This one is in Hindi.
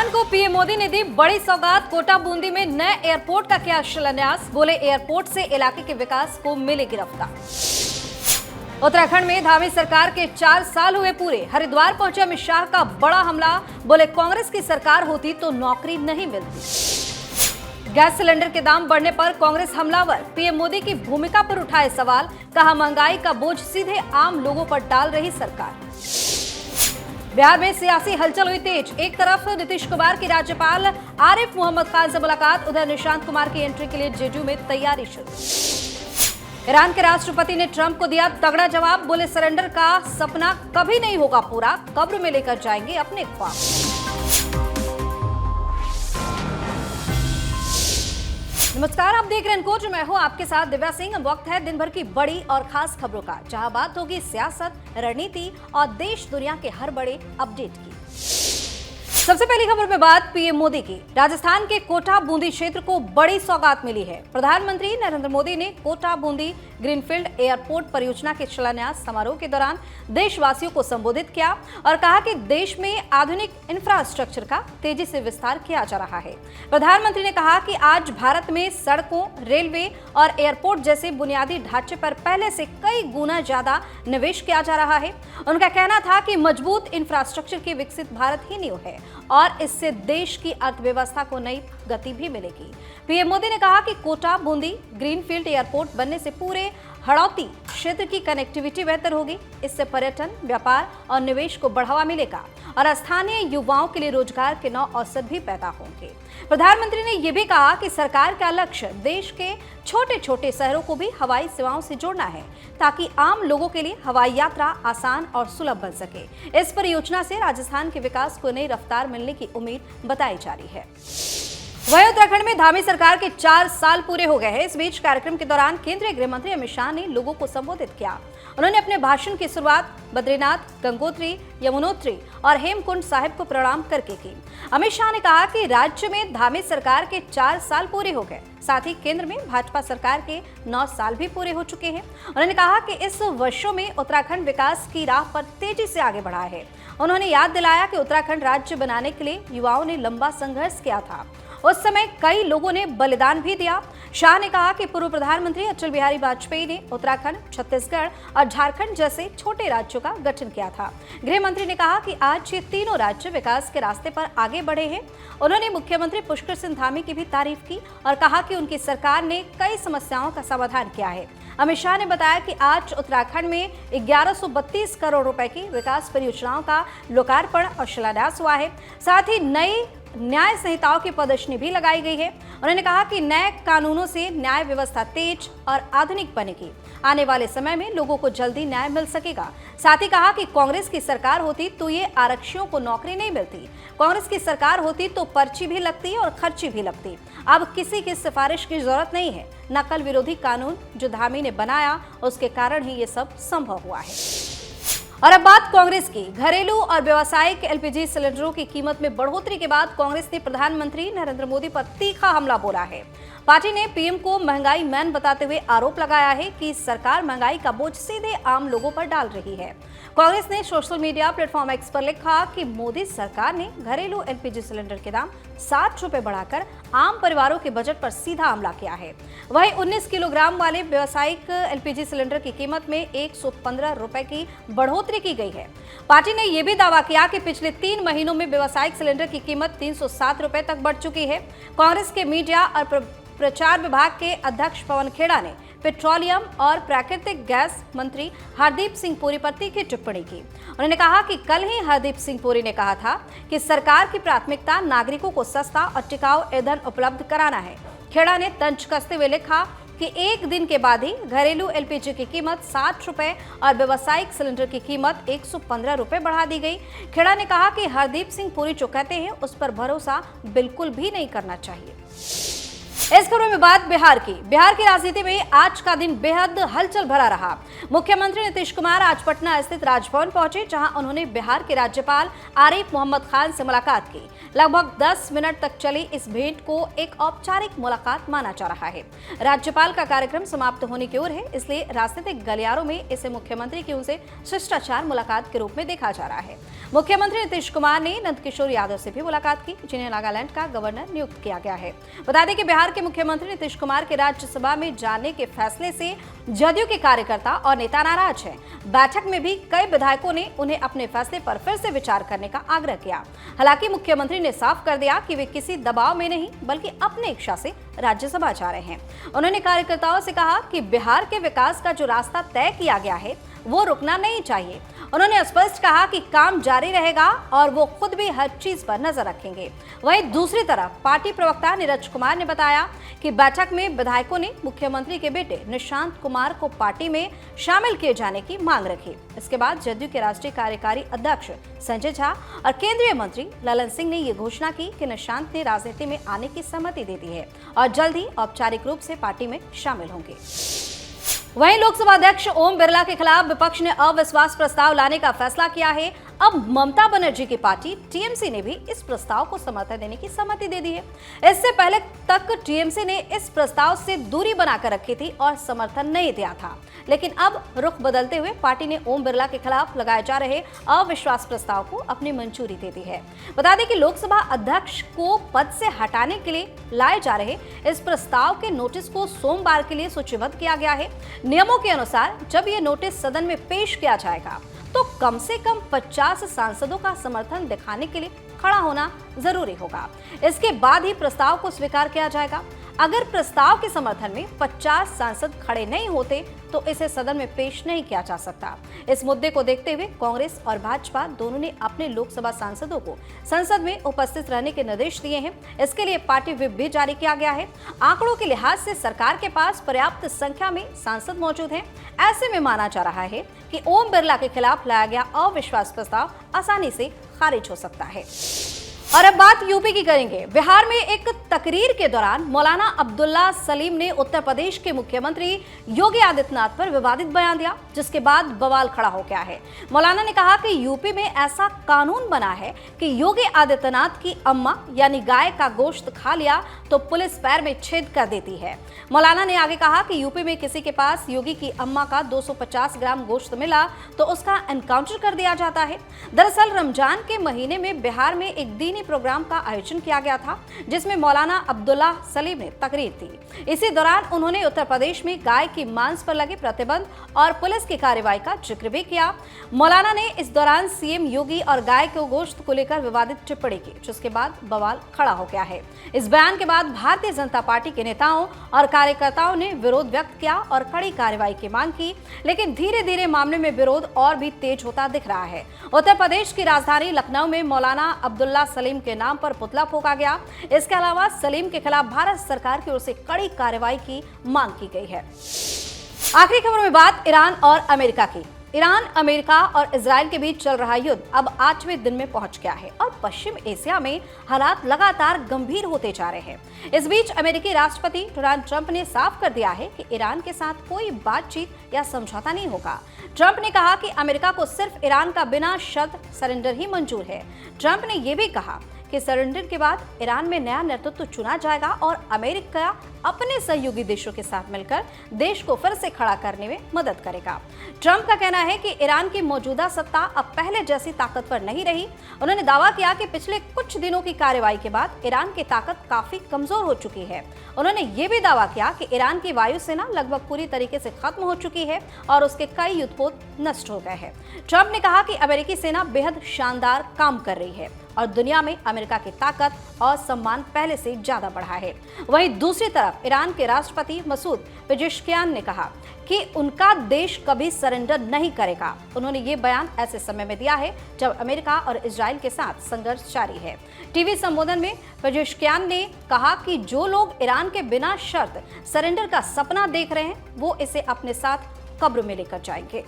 राजस्थान को पीएम मोदी ने दी बड़ी सौगात। कोटा बूंदी में नए एयरपोर्ट का किया शिलान्यास। बोले एयरपोर्ट से इलाके के विकास को मिलेगी रफ्तार। उत्तराखंड में धामी सरकार के 4 साल हुए पूरे। हरिद्वार पहुंचे अमित शाह का बड़ा हमला। बोले कांग्रेस की सरकार होती तो नौकरी नहीं मिलती। गैस सिलेंडर के दाम बढ़ने पर कांग्रेस हमलावर। पीएम मोदी की भूमिका पर उठाए सवाल। कहा महंगाई का बोझ सीधे आम लोगों पर डाल रही सरकार। बिहार में सियासी हलचल हुई तेज। एक तरफ नीतीश कुमार की राज्यपाल आरिफ मोहम्मद खान से मुलाकात, उधर निशांत कुमार की एंट्री के लिए जेडीयू में तैयारी शुरू। ईरान के राष्ट्रपति ने ट्रंप को दिया तगड़ा जवाब। बोले सरेंडर का सपना कभी नहीं होगा पूरा, कब्र में लेकर जाएंगे अपने ख्वाब। नमस्कार, आप देख रहे हैं इनकोच, मैं हूं आपके साथ दिव्या सिंह। वक्त है दिन भर की बड़ी और खास खबरों का, जहां बात होगी सियासत, रणनीति और देश दुनिया के हर बड़े अपडेट की। सबसे पहली खबर में बात पीएम मोदी की। राजस्थान के कोटा बूंदी क्षेत्र को बड़ी सौगात मिली है। प्रधानमंत्री नरेंद्र मोदी ने कोटा बूंदी ग्रीनफील्ड एयरपोर्ट परियोजना के शिलान्यास समारोह के दौरान देशवासियों को संबोधित किया और कहा कि देश में आधुनिक इंफ्रास्ट्रक्चर का तेजी से विस्तार किया जा रहा है। प्रधानमंत्री ने कहा कि आज भारत में सड़कों, रेलवे और एयरपोर्ट जैसे बुनियादी ढांचे पर पहले से कई गुना ज्यादा निवेश किया जा रहा है। उनका कहना था कि मजबूत इंफ्रास्ट्रक्चर की विकसित भारत ही नींव है और इससे देश की अर्थव्यवस्था को नई गति भी मिलेगी। पीएम मोदी ने कहा कि कोटा बूंदी ग्रीनफील्ड एयरपोर्ट बनने से पूरे हड़ौती क्षेत्र की कनेक्टिविटी बेहतर होगी। इससे पर्यटन, व्यापार और निवेश को बढ़ावा मिलेगा और स्थानीय युवाओं के लिए रोजगार के नए अवसर भी पैदा होंगे। प्रधानमंत्री ने यह भी कहा कि सरकार का लक्ष्य देश के छोटे छोटे शहरों को भी हवाई सेवाओं से जोड़ना है, ताकि आम लोगों के लिए हवाई यात्रा आसान और सुलभ बन सके। इस परियोजना से राजस्थान के विकास को नई रफ्तार मिलने की उम्मीद बताई जा रही है। वहीं उत्तराखंड में धामी सरकार के 4 साल पूरे हो गए हैं। इस बीच कार्यक्रम के दौरान केंद्रीय गृह मंत्री अमित शाह ने लोगों को संबोधित किया। उन्होंने अपने भाषण की शुरुआत बद्रीनाथ, गंगोत्री, यमुनोत्री और हेमकुंड साहिब को प्रणाम करके की। अमित शाह ने कहा कि राज्य में धामी सरकार के 4 साल पूरे हो गए, साथ ही केंद्र में भाजपा सरकार के 9 साल भी पूरे हो चुके हैं। उन्होंने कहा कि इस वर्षों में उत्तराखंड विकास की राह पर तेजी से आगे बढ़ा है। उन्होंने याद दिलाया कि उत्तराखंड राज्य बनाने के लिए युवाओं ने लंबा संघर्ष किया था। उस समय कई लोगों ने बलिदान भी दिया। शाह ने कहा कि पूर्व प्रधानमंत्री अटल बिहारी वाजपेयी ने उत्तराखंड, छत्तीसगढ़ और झारखंड जैसे छोटे राज्यों का गठन किया था। गृह मंत्री ने कहा कि आज ये तीनों राज्य विकास के रास्ते पर आगे बढ़े हैं। उन्होंने मुख्यमंत्री पुष्कर सिंह धामी की भी तारीफ की और कहा कि उनकी सरकार ने कई समस्याओं का समाधान किया है। अमित शाह ने बताया कि आज उत्तराखंड में 1132 करोड़ रुपए की विकास परियोजनाओं का लोकार्पण और शिलान्यास हुआ है। साथ ही नई न्याय संहिताओं की प्रदर्शनी भी लगाई गई है। उन्होंने कहा कि नए कानूनों से न्याय व्यवस्था तेज और आधुनिक बनेगी। आने वाले समय में लोगों को जल्दी न्याय मिल सकेगा। साथ ही कहा कि कांग्रेस की सरकार होती तो ये आरक्षियों को नौकरी नहीं मिलती। कांग्रेस की सरकार होती तो पर्ची भी लगती और खर्ची भी लगती। अब किसी की सिफारिश की जरूरत नहीं है। नकल विरोधी कानून जो धामी ने बनाया, उसके कारण ही ये सब संभव हुआ है। और अब बात कांग्रेस की। घरेलू और व्यावसायिक एलपीजी सिलेंडरों की कीमत में बढ़ोतरी के बाद कांग्रेस ने प्रधानमंत्री नरेंद्र मोदी पर तीखा हमला बोला है। पार्टी ने पीएम को महंगाई मैन बताते हुए आरोप लगाया है कि सरकार महंगाई का बोझ सीधे आम लोगों पर डाल रही है। कांग्रेस ने सोशल मीडिया प्लेटफॉर्म एक्स पर लिखा कि मोदी सरकार ने घरेलू एलपीजी सिलेंडर के दाम 60 रुपए बढ़ाकर आम परिवारों के बजट पर सीधा हमला किया है। वहीं 19 किलोग्राम वाले व्यावसायिक एलपीजी सिलेंडर की कीमत में 115 रुपए की बढ़ोतरी की गई है। पार्टी ने यह भी दावा किया कि पिछले 3 महीनों में व्यावसायिक सिलेंडर की कीमत 307 रुपए तक बढ़ चुकी है। कांग्रेस के मीडिया और प्रचार विभाग के अध्यक्ष पवन खेड़ा ने पेट्रोलियम और प्राकृतिक गैस मंत्री हरदीप सिंह पुरी पर तीखी टिप्पणी की। उन्होंने कहा कि कल ही हरदीप सिंह पुरी ने कहा था कि सरकार की प्राथमिकता नागरिकों को सस्ता और टिकाऊ ईंधन उपलब्ध कराना है। खेड़ा ने तंज कसते हुए लिखा कि एक दिन के बाद ही घरेलू एलपीजी की कीमत 60 रुपए और व्यावसायिक सिलेंडर की कीमत 115 रुपए बढ़ा दी गई। खेड़ा ने कहा कि हरदीप सिंह पुरी जो कहते हैं उस पर भरोसा बिल्कुल भी नहीं करना चाहिए। इस खबर में बात बिहार की राजनीति में आज का दिन बेहद हलचल भरा रहा। मुख्यमंत्री नीतीश कुमार आज पटना स्थित राजभवन पहुंचे, जहां उन्होंने बिहार के राज्यपाल आरिफ मोहम्मद खान से मुलाकात की। लगभग 10 मिनट तक चली इस भेंट को एक औपचारिक मुलाकात माना जा रहा है। राज्यपाल का कार्यक्रम समाप्त होने की ओर है, इसलिए राजनीतिक गलियारों में इसे मुख्यमंत्री की उनसे शिष्टाचार मुलाकात के रूप में देखा जा रहा है। मुख्यमंत्री नीतीश कुमार ने नंदकिशोर यादव से भी मुलाकात की, जिन्हें नागालैंड का गवर्नर नियुक्त किया गया है। बता दें कि बिहार के मुख्यमंत्री नीतीश कुमार के राज्यसभा में जाने के फैसले से जदयू के कार्यकर्ता और नेता नाराज हैं। बैठक में भी कई विधायकों ने उन्हें अपने फैसले पर फिर से विचार करने का आग्रह किया। हालांकि मुख्यमंत्री ने साफ कर दिया कि वे किसी दबाव में नहीं, बल्कि अपनी इच्छा से राज्यसभा जा रहे हैं। उन्होंने कार्यकर्ताओं से कहा कि बिहार के विकास का जो रास्ता तय किया गया है वो रुकना नहीं चाहिए। उन्होंने स्पष्ट कहा कि काम जारी रहेगा और वो खुद भी हर चीज पर नजर रखेंगे। वहीं दूसरी तरफ पार्टी प्रवक्ता नीरज कुमार ने बताया कि बैठक में विधायकों ने मुख्यमंत्री के बेटे निशांत कुमार को पार्टी में शामिल किए जाने की मांग रखी। इसके बाद जदयू के राष्ट्रीय कार्यकारी अध्यक्ष संजय झा और केंद्रीय मंत्री ललन सिंह ने ये घोषणा की कि निशांत ने राजनीति में आने की सहमति दे दी है और जल्द ही औपचारिक रूप से पार्टी में शामिल होंगे। वहीं लोकसभा अध्यक्ष ओम बिरला के खिलाफ विपक्ष ने अविश्वास प्रस्ताव लाने का फैसला किया है। अब ममता बनर्जी की पार्टी टीएमसी ने भी इस प्रस्ताव को समर्थन देने की सहमति दे दी है। इससे पहले तक टीएमसी ने इस प्रस्ताव से दूरी बनाकर रखी थी और समर्थन नहीं दिया था, लेकिन अब रुख बदलते हुए पार्टी ने ओम बिरला के खिलाफ लगाए जा रहे अविश्वास प्रस्ताव को अपनी मंजूरी दे दी है। बता दें कि लोकसभा अध्यक्ष को पद से हटाने के लिए लाए जा रहे इस प्रस्ताव के नोटिस को सोमवार के लिए सूचीबद्ध किया गया है। नियमों के अनुसार जब ये नोटिस सदन में पेश किया जाएगा तो कम से कम 50 सांसदों का समर्थन दिखाने के लिए खड़ा होना जरूरी होगा। इसके बाद ही प्रस्ताव को स्वीकार किया जाएगा। अगर प्रस्ताव के समर्थन में 50 सांसद खड़े नहीं होते तो इसे सदन में पेश नहीं किया जा सकता। इस मुद्दे को देखते हुए कांग्रेस और भाजपा दोनों ने अपने लोकसभा सांसदों को संसद में उपस्थित रहने के निर्देश दिए हैं। इसके लिए पार्टी व्हिप भी जारी किया गया है। आंकड़ों के लिहाज से सरकार के पास पर्याप्त संख्या में सांसद मौजूद हैं। ऐसे में माना जा रहा है कि ओम बिरला के खिलाफ लाया गया अविश्वास प्रस्ताव आसानी से खारिज हो सकता है। और अब बात यूपी की करेंगे। बिहार में एक तकरीर के दौरान मौलाना अब्दुल्ला सलीम ने उत्तर प्रदेश के मुख्यमंत्री योगी आदित्यनाथ पर विवादित बयान दिया, जिसके बाद बवाल खड़ा हो गया है। मौलाना ने कहा कि यूपी में ऐसा कानून बना है कि योगी आदित्यनाथ की अम्मा यानी गाय का गोश्त खा लिया तो पुलिस पैर में छेद कर देती है। मौलाना ने आगे कहा कि यूपी में किसी के पास योगी की अम्मा का 250 ग्राम गोश्त मिला तो उसका एनकाउंटर कर दिया जाता है। दरअसल रमजान के महीने में बिहार में एक दीनी प्रोग्राम का आयोजन किया गया था, जिसमें मौलाना अब्दुल्ला सलीम ने तकरीर दी। इसी दौरान उन्होंने उत्तर प्रदेश में गाय की मांस पर लगे प्रतिबंध और पुलिस की कार्रवाई का जिक्र भी किया। मौलाना ने इस दौरान सीएम योगी और गाय के गोश्त को लेकर विवादित टिप्पणी की, जिसके बाद बवाल खड़ा हो गया है। इस बयान के बाद भारतीय जनता पार्टी के नेताओं और कार्यकर्ताओं ने विरोध व्यक्त किया और कड़ी कार्रवाई की मांग की, लेकिन धीरे धीरे मामले में विरोध और भी तेज होता दिख रहा है। उत्तर प्रदेश की राजधानी लखनऊ में मौलाना अब्दुल्ला सलीम के नाम पर पुतला फूंका गया। इसके अलावा सलीम के खिलाफ भारत सरकार की ओर से कड़ी कार्रवाई की मांग की गई है। आखिरी खबर में बात ईरान और अमेरिका की। ईरान, अमेरिका और इजराइल के बीच चल रहा युद्ध अब 8वें दिन में पहुंच गया है और पश्चिम एशिया में हालात लगातार गंभीर होते जा रहे हैं। इस बीच अमेरिकी राष्ट्रपति डोनाल्ड ट्रंप ने साफ कर दिया है कि ईरान के साथ कोई बातचीत या समझौता नहीं होगा। ट्रंप ने कहा कि अमेरिका को सिर्फ ईरान का बिना शर्त सरेंडर ही मंजूर है। ट्रंप ने यह भी कहा कि सरेंडर के बाद ईरान में नया नेतृत्व चुना जाएगा और अमेरिका अपने सहयोगी देशों के साथ मिलकर देश को फिर से खड़ा करने में मदद करेगा। ट्रंप का कहना है कि ईरान की मौजूदा सत्ता अब पहले जैसी ताकतवर नहीं रही। उन्होंने दावा किया कि पिछले कुछ दिनों की कार्रवाई के बाद ईरान की ताकत काफी कमजोर हो चुकी है। उन्होंने ये भी दावा किया कि ईरान की वायुसेना लगभग पूरी तरीके से खत्म हो चुकी है और उसके कई युद्धपोत नष्ट हो गए हैं। ट्रंप ने कहा कि अमेरिकी सेना बेहद शानदार काम कर रही है और दुनिया में अमेरिका की ताकत और सम्मान पहले से ज्यादा बढ़ा है। वहीं दूसरी तरफ ईरान के राष्ट्रपति मसूद पेजेश्कियान ने कहा कि उनका देश कभी सरेंडर नहीं करेगा। उन्होंने ये बयान ऐसे समय में दिया है जब अमेरिका और इजराइल के साथ संघर्ष जारी है। टीवी संबोधन में पेजेश्कियान ने कहा कि जो लोग ईरान के बिना शर्त सरेंडर का सपना देख रहे हैं वो इसे अपने साथ कब्र में लेकर जाएंगे।